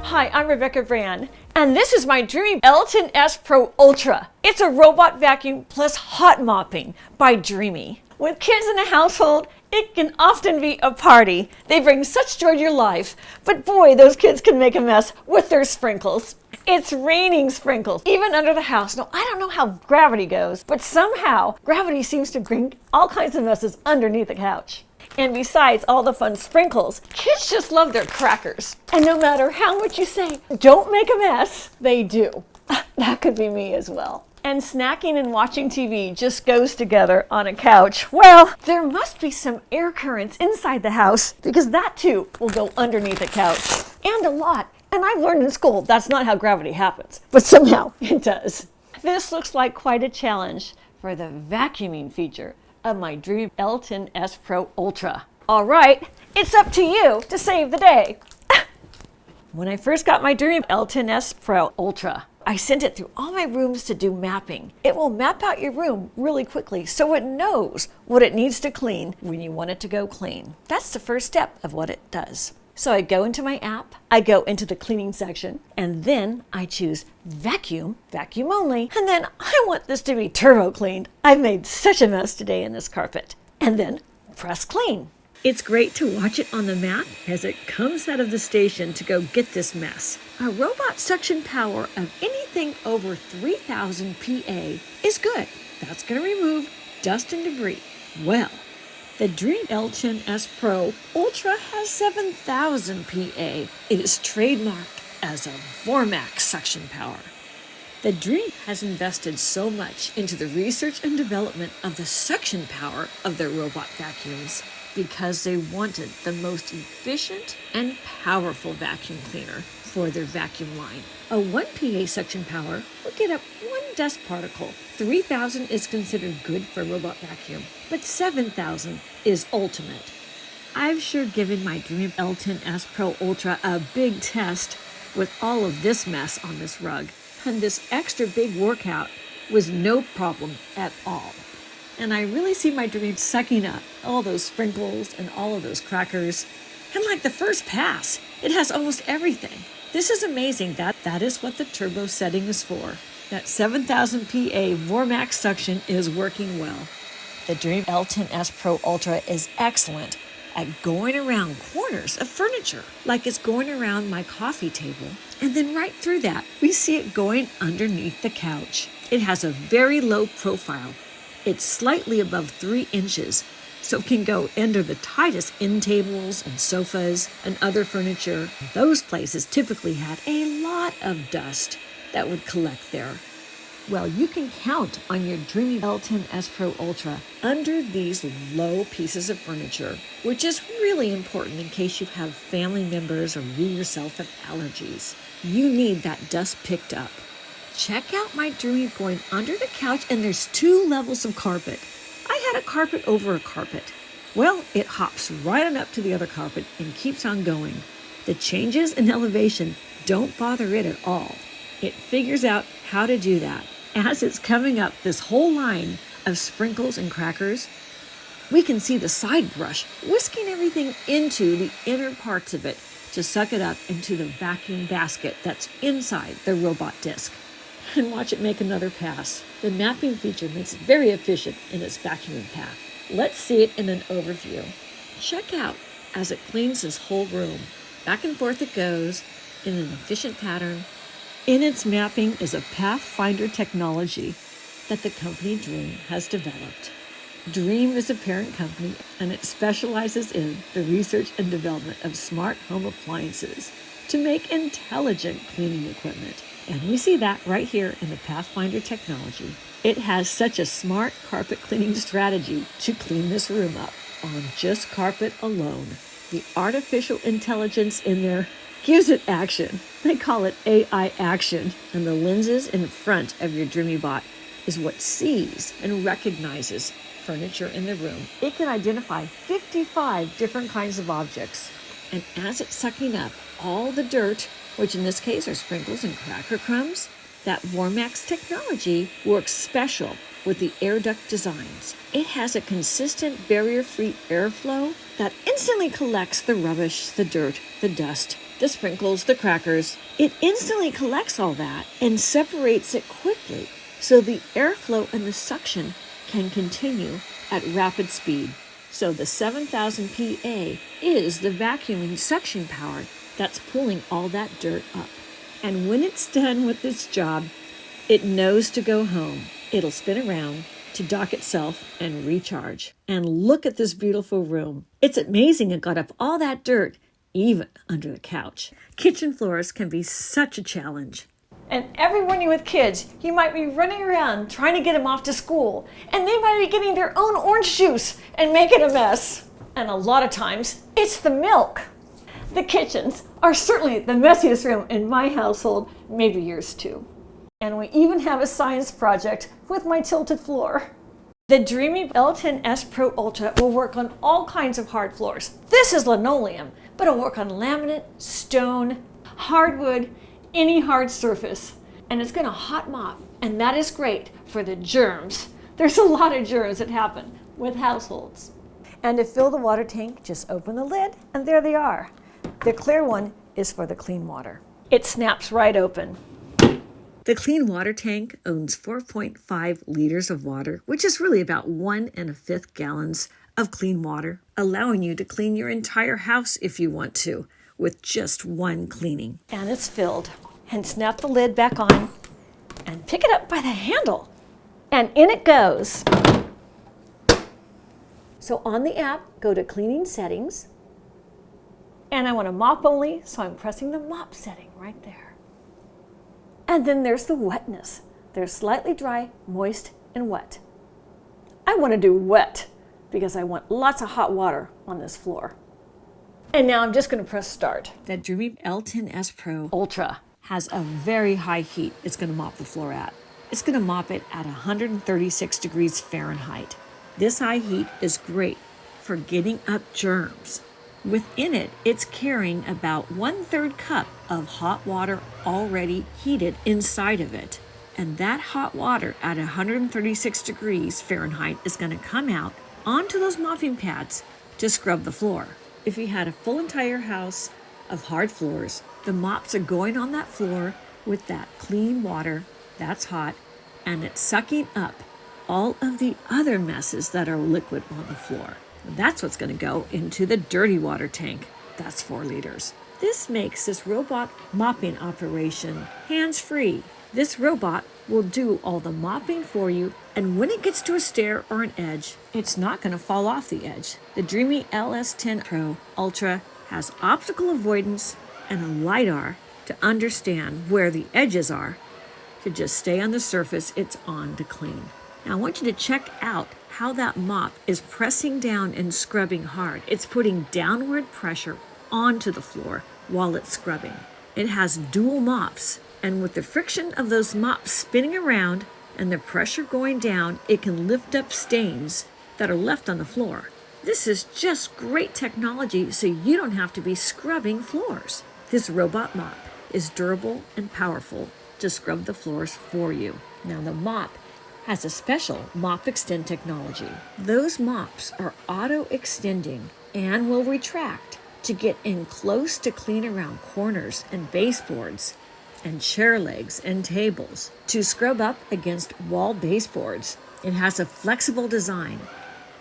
Hi, I'm Rebecca Brand, and this is my Dreame L10s Pro Ultra. It's a robot vacuum plus hot mopping by Dreame. With kids in a household, it can often be a party. They bring such joy to your life, but boy, those kids can make a mess with their sprinkles. It's raining sprinkles, even under the house. Now, I don't know how gravity goes, but somehow gravity seems to bring all kinds of messes underneath the couch. And besides all the fun sprinkles, kids just love their crackers. And no matter how much you say, don't make a mess, they do. That could be me as well. And snacking and watching TV just goes together on a couch. Well, there must be some air currents inside the house because that too will go underneath the couch. And a lot. And I've learned in school that's not how gravity happens, but somehow it does. This looks like quite a challenge for the vacuuming feature of my Dreame L10s Pro Ultra. All right, it's up to you to save the day. When I first got my Dreame L10s Pro Ultra, I sent it through all my rooms to do mapping. It will map out your room really quickly so it knows what it needs to clean when you want it to go clean. That's the first step of what it does. So I go into my app, I go into the cleaning section, and then I choose vacuum, vacuum only, and then I want this to be turbo cleaned. I've made such a mess today in this carpet. And then press clean. It's great to watch it on the map as it comes out of the station to go get this mess. A robot suction power of anything over 3,000 PA is good. That's going to remove dust and debris. Well, the Dreame L10s Pro Ultra has 7,000 PA. It is trademarked as a Vmax suction power. The Dreame has invested so much into the research and development of the suction power of their robot vacuums because they wanted the most efficient and powerful vacuum cleaner for their vacuum line. A 1 PA suction power will get up 1 dust particle. 3,000 is considered good for a robot vacuum, but 7,000 is ultimate. I've sure given my Dreame L10s Pro Ultra a big test with all of this mess on this rug, and this extra big workout was no problem at all. And I really see my Dreame sucking up all those sprinkles and all of those crackers. And like the first pass, it has almost everything. This is amazing. That is what the turbo setting is for. That 7,000 PA Vmax suction is working well. The Dreame L10s Pro Ultra is excellent at going around corners of furniture, like it's going around my coffee table. And then right through that, we see it going underneath the couch. It has a very low profile. It's slightly above 3 inches, so it can go under the tightest end tables and sofas and other furniture. Those places typically had a lot of dust that would collect there. Well, you can count on your Dreame L10s Pro Ultra under these low pieces of furniture, which is really important in case you have family members or you yourself have allergies. You need that dust picked up. Check out my Dreame going under the couch, and there's 2 levels of carpet. I had a carpet over a carpet. Well, it hops right on up to the other carpet and keeps on going. The changes in elevation don't bother it at all. It figures out how to do that. As it's coming up this whole line of sprinkles and crackers, we can see the side brush whisking everything into the inner parts of it to suck it up into the vacuum basket that's inside the robot disc. And watch it make another pass. The mapping feature makes it very efficient in its vacuuming path. Let's see it in an overview. Check out as it cleans this whole room. Back and forth it goes in an efficient pattern. In its mapping is a Pathfinder technology that the company Dreame has developed. Dreame is a parent company, and it specializes in the research and development of smart home appliances to make intelligent cleaning equipment. And we see that right here in the Pathfinder technology. It has such a smart carpet cleaning strategy to clean this room up on just carpet alone. The artificial intelligence in there gives it action. They call it AI action. And the lenses in front of your Dreame Bot is what sees and recognizes furniture in the room. It can identify 55 different kinds of objects. And as it's sucking up all the dirt, which in this case are sprinkles and cracker crumbs, that Vmax technology works special with the air duct designs. It has a consistent barrier-free airflow that instantly collects the rubbish, the dirt, the dust, the sprinkles, the crackers. It instantly collects all that and separates it quickly so the airflow and the suction can continue at rapid speed. So the 7000 PA is the vacuuming suction power that's pulling all that dirt up. And when it's done with its job, it knows to go home. It'll spin around to dock itself and recharge. And look at this beautiful room. It's amazing it got up all that dirt, even under the couch. Kitchen floors can be such a challenge. And every morning with kids, you might be running around trying to get them off to school, and they might be getting their own orange juice and making a mess. And a lot of times, it's the milk. The kitchens are certainly the messiest room in my household, maybe yours too. And we even have a science project with my tilted floor. The Dreame L10s Pro Ultra will work on all kinds of hard floors. This is linoleum, but it'll work on laminate, stone, hardwood, any hard surface. And it's gonna hot mop, and that is great for the germs. There's a lot of germs that happen with households. And to fill the water tank, just open the lid, and there they are. The clear one is for the clean water. It snaps right open. The clean water tank owns 4.5 liters of water, which is really about 1 1/5 gallons of clean water, allowing you to clean your entire house if you want to, with just one cleaning. And it's filled. And snap the lid back on and pick it up by the handle. And in it goes. So on the app, go to cleaning settings. And I want to mop only, so I'm pressing the mop setting right there. And then there's the wetness. There's slightly dry, moist, and wet. I want to do wet because I want lots of hot water on this floor. And now I'm just going to press start. The Dreame L10s Pro Ultra has a very high heat it's going to mop the floor at. It's going to mop it at 136 degrees Fahrenheit. This high heat is great for getting up germs. Within it, it's carrying about 1/3 cup of hot water already heated inside of it. And that hot water at 136 degrees Fahrenheit is going to come out onto those mopping pads to scrub the floor. If you had a full entire house of hard floors, the mops are going on that floor with that clean water that's hot, and it's sucking up all of the other messes that are liquid on the floor. That's what's going to go into the dirty water tank. That's 4 liters. This makes this robot mopping operation hands-free. This robot will do all the mopping for you, and when it gets to a stair or an edge, it's not going to fall off the edge. The Dreame LS10 Pro Ultra has optical avoidance and a LiDAR to understand where the edges are, to just stay on the surface it's on to clean. Now I want you to check out how that mop is pressing down and scrubbing hard. It's putting downward pressure onto the floor while it's scrubbing. It has dual mops, and with the friction of those mops spinning around and the pressure going down, it can lift up stains that are left on the floor. This is just great technology, so you don't have to be scrubbing floors. This robot mop is durable and powerful to scrub the floors for you. Now the mop has a special MopExtend technology. Those mops are auto-extending and will retract to get in close to clean around corners and baseboards and chair legs and tables, to scrub up against wall baseboards. It has a flexible design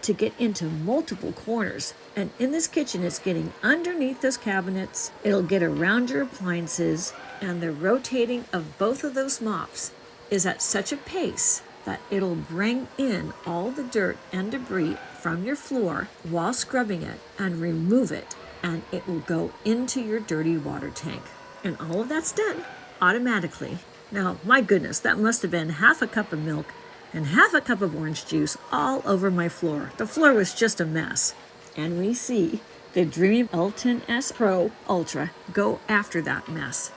to get into multiple corners, and in this kitchen it's getting underneath those cabinets. It'll get around your appliances, and the rotating of both of those mops is at such a pace that it'll bring in all the dirt and debris from your floor while scrubbing it and remove it, and it will go into your dirty water tank. And all of that's done automatically. Now, my goodness, that must have been half a cup of milk and half a cup of orange juice all over my floor. The floor was just a mess. And we see the Dreame L10s Pro Ultra go after that mess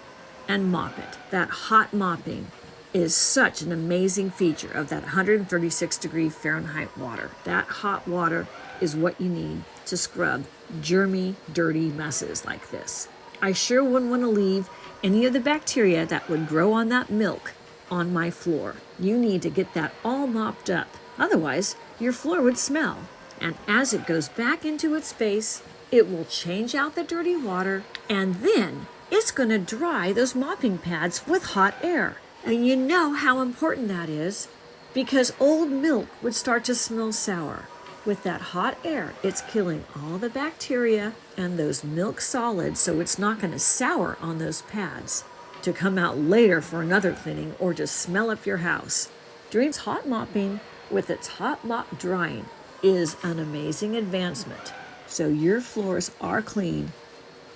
and mop it. That hot mopping is such an amazing feature of that 136 degree Fahrenheit water. That hot water is what you need to scrub germy, dirty messes like this. I sure wouldn't want to leave any of the bacteria that would grow on that milk on my floor. You need to get that all mopped up. Otherwise, your floor would smell. And as it goes back into its space, it will change out the dirty water, and then it's going to dry those mopping pads with hot air. And you know how important that is because old milk would start to smell sour. With that hot air, it's killing all the bacteria and those milk solids, so it's not going to sour on those pads to come out later for another cleaning or to smell up your house. Dreame's hot mopping with its hot mop drying is an amazing advancement. So your floors are clean,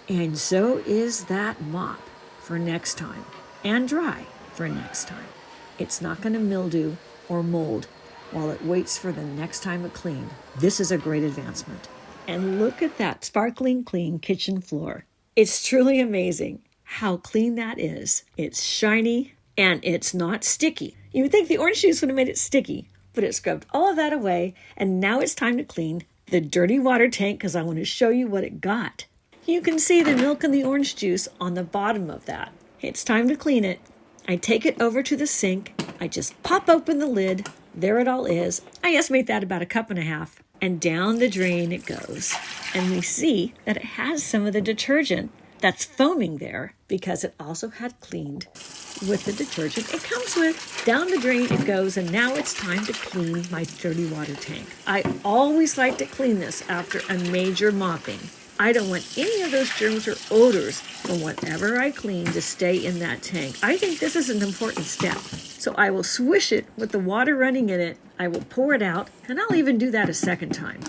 and so is that mop for next time, and dry for next time. It's not going to mildew or mold while it waits for the next time it cleaned. This is a great advancement. And look at that sparkling clean kitchen floor. It's truly amazing how clean that is. It's shiny and it's not sticky. You would think the orange juice would have made it sticky, but it scrubbed all of that away, and now it's time to clean the dirty water tank because I want to show you what it got. You can see the milk and the orange juice on the bottom of that. It's time to clean it. I take it over to the sink. I just pop open the lid. There it all is. I estimate that about 1.5 cups. And down the drain it goes. And we see that it has some of the detergent that's foaming there because it also had cleaned with the detergent it comes with. Down the drain it goes, and now it's time to clean my dirty water tank. I always like to clean this after a major mopping. I don't want any of those germs or odors from whatever I clean to stay in that tank. I think this is an important step. So I will swish it with the water running in it. I will pour it out, and I'll even do that a second time.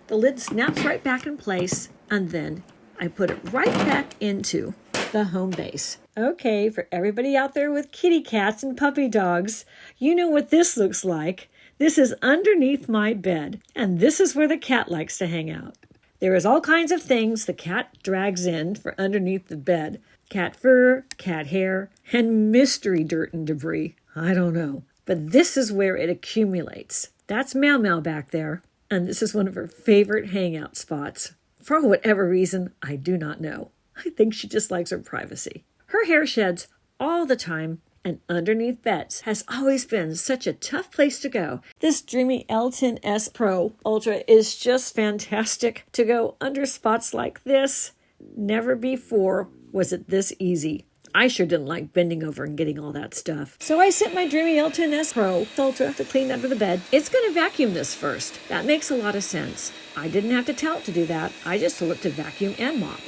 The lid snaps right back in place, and then I put it right back into the home base. Okay, for everybody out there with kitty cats and puppy dogs, you know what this looks like. This is underneath my bed, and this is where the cat likes to hang out. There is all kinds of things the cat drags in for underneath the bed. Cat fur, cat hair, and mystery dirt and debris. I don't know. But this is where it accumulates. That's Meow Meow back there. And this is one of her favorite hangout spots. For whatever reason, I do not know. I think she just likes her privacy. Her hair sheds all the time, and underneath beds has always been such a tough place to go. This Dreame L10s Pro Ultra is just fantastic to go under spots like this. Never before was it this easy. I sure didn't like bending over and getting all that stuff. So I sent my Dreame L10s Pro Ultra to clean under the bed. It's going to vacuum this first. That makes a lot of sense. I didn't have to tell it to do that. I just told it to vacuum and mop.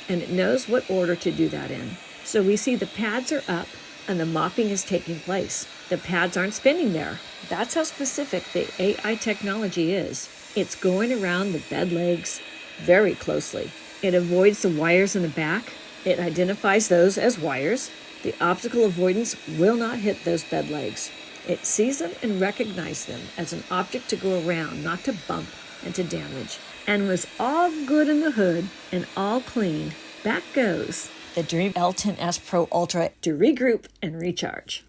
And it knows what order to do that in. So we see the pads are up and the mopping is taking place. The pads aren't spinning there. That's how specific the AI technology is. It's going around the bed legs very closely. It avoids the wires in the back. It identifies those as wires. The optical avoidance will not hit those bed legs. It sees them and recognizes them as an object to go around, not to bump and to damage. And was all good in the hood and all clean. Back goes the Dreame L10s Pro Ultra to regroup and recharge.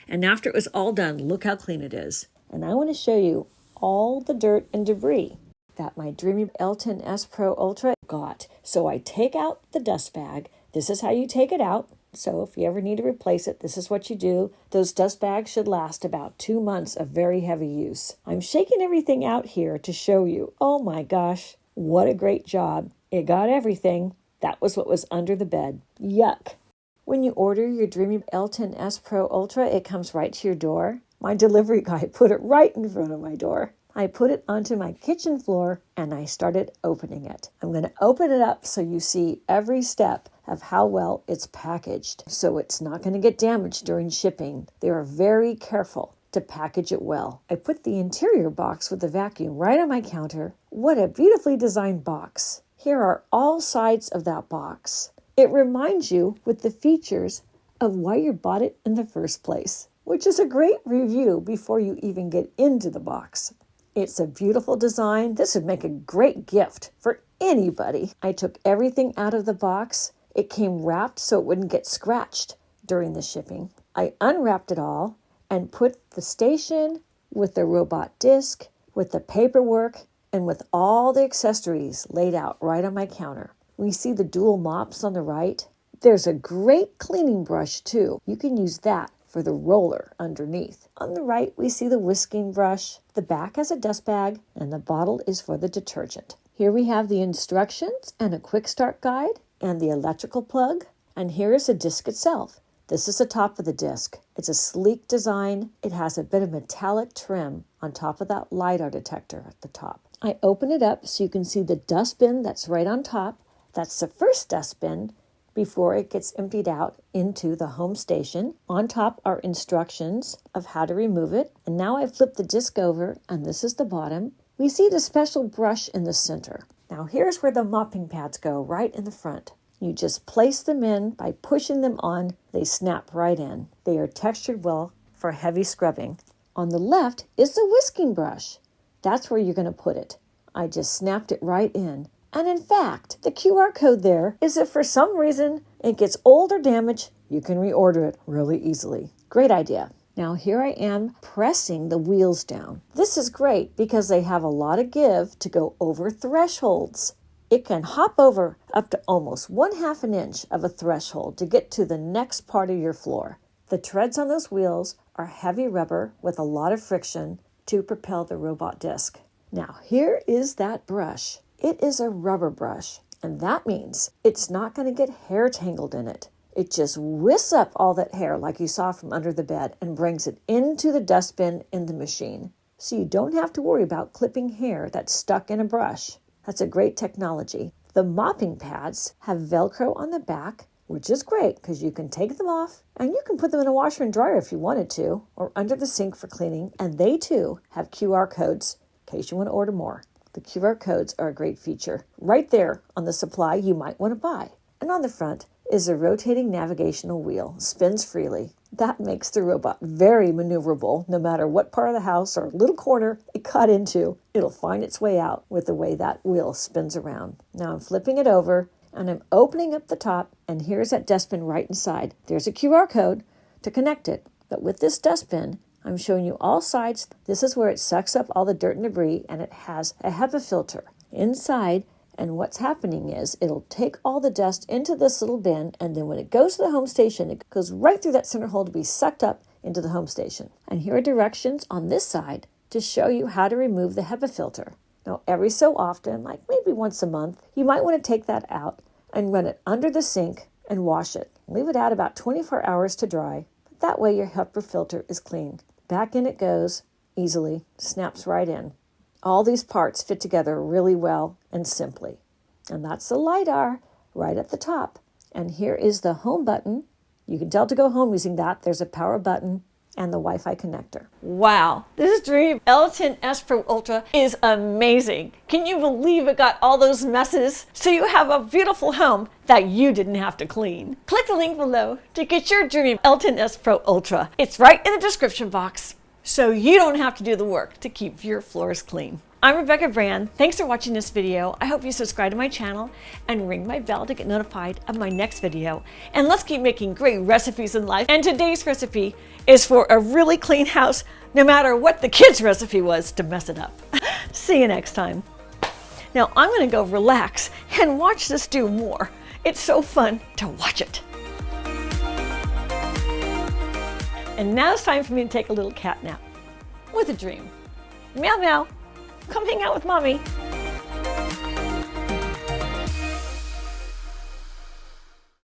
And after it was all done, look how clean it is. And I want to show you all the dirt and debris that my Dreame L10s Pro Ultra got. So I take out the dust bag. This is how you take it out. So if you ever need to replace it, this is what you do. Those dust bags should last about 2 months of very heavy use. I'm shaking everything out here to show you. Oh my gosh, what a great job. It got everything. That was what was under the bed. Yuck. When you order your Dreame L10s Pro Ultra, it comes right to your door. My delivery guy put it right in front of my door. I put it onto my kitchen floor and I started opening it. I'm going to open it up so you see every step of how well it's packaged. So it's not going to get damaged during shipping. They are very careful to package it well. I put the interior box with the vacuum right on my counter. What a beautifully designed box. Here are all sides of that box. It reminds you with the features of why you bought it in the first place, which is a great review before you even get into the box. It's a beautiful design. This would make a great gift for anybody. I took everything out of the box. It came wrapped so it wouldn't get scratched during the shipping. I unwrapped it all and put the station with the robot disc, with the paperwork, and with all the accessories laid out right on my counter. We see the dual mops on the right. There's a great cleaning brush too. You can use that for the roller underneath. On the right, we see the whisking brush. The back has a dust bag, and the bottle is for the detergent. Here we have the instructions and a quick start guide and the electrical plug. And here is the disc itself. This is the top of the disc. It's a sleek design. It has a bit of metallic trim on top of that LiDAR detector at the top. I open it up so you can see the dustbin that's right on top. That's the first dustbin before it gets emptied out into the home station. On top are instructions of how to remove it. And now I flip the disc over, and this is the bottom. We see the special brush in the center. Now here's where the mopping pads go, right in the front. You just place them in by pushing them on. They snap right in. They are textured well for heavy scrubbing. On the left is the whisking brush. That's where you're going to put it. I just snapped it right in. And in fact, the QR code there is if for some reason it gets old or damaged, you can reorder it really easily. Great idea. Now here I am pressing the wheels down. This is great because they have a lot of give to go over thresholds. It can hop over up to almost 1/2 an inch of a threshold to get to the next part of your floor. The treads on those wheels are heavy rubber with a lot of friction to propel the robot disc. Now here is that brush. It is a rubber brush, and that means it's not going to get hair tangled in it. It just whisks up all that hair like you saw from under the bed and brings it into the dustbin in the machine. So you don't have to worry about clipping hair that's stuck in a brush. That's a great technology. The mopping pads have Velcro on the back, which is great because you can take them off and you can put them in a washer and dryer if you wanted to, or under the sink for cleaning. And they too have QR codes in case you want to order more. The QR codes are a great feature. Right there on the supply you might want to buy. And on the front is a rotating navigational wheel, spins freely. That makes the robot very maneuverable. No matter what part of the house or little corner it cut into, it'll find its way out with the way that wheel spins around. Now I'm flipping it over and I'm opening up the top, and here's that dustbin right inside. There's a QR code to connect it. But with this dustbin, I'm showing you all sides. This is where it sucks up all the dirt and debris, and it has a HEPA filter inside. And what's happening is it'll take all the dust into this little bin, and then when it goes to the home station, it goes right through that center hole to be sucked up into the home station. And here are directions on this side to show you how to remove the HEPA filter. Now, every so often, like maybe once a month, you might want to take that out and run it under the sink and wash it. Leave it out about 24 hours to dry. But that way your HEPA filter is clean. Back in it goes easily, snaps right in. All these parts fit together really well and simply. And that's the LiDAR right at the top. And here is the home button. You can tell to go home using that. There's a power button and the Wi-Fi connector. Wow, this Dreame L10s Pro Ultra is amazing. Can you believe it got all those messes? So you have a beautiful home that you didn't have to clean. Click the link below to get your Dreame L10s Pro Ultra. It's right in the description box, so you don't have to do the work to keep your floors clean. I'm Rebecca Brand. Thanks for watching this video. I hope you subscribe to my channel and ring my bell to get notified of my next video. And let's keep making great recipes in life. And today's recipe is for a really clean house, no matter what the kids' recipe was to mess it up. See you next time. Now I'm gonna go relax and watch this do more. It's so fun to watch it. And now it's time for me to take a little cat nap with a dream. Meow meow. Come hang out with mommy.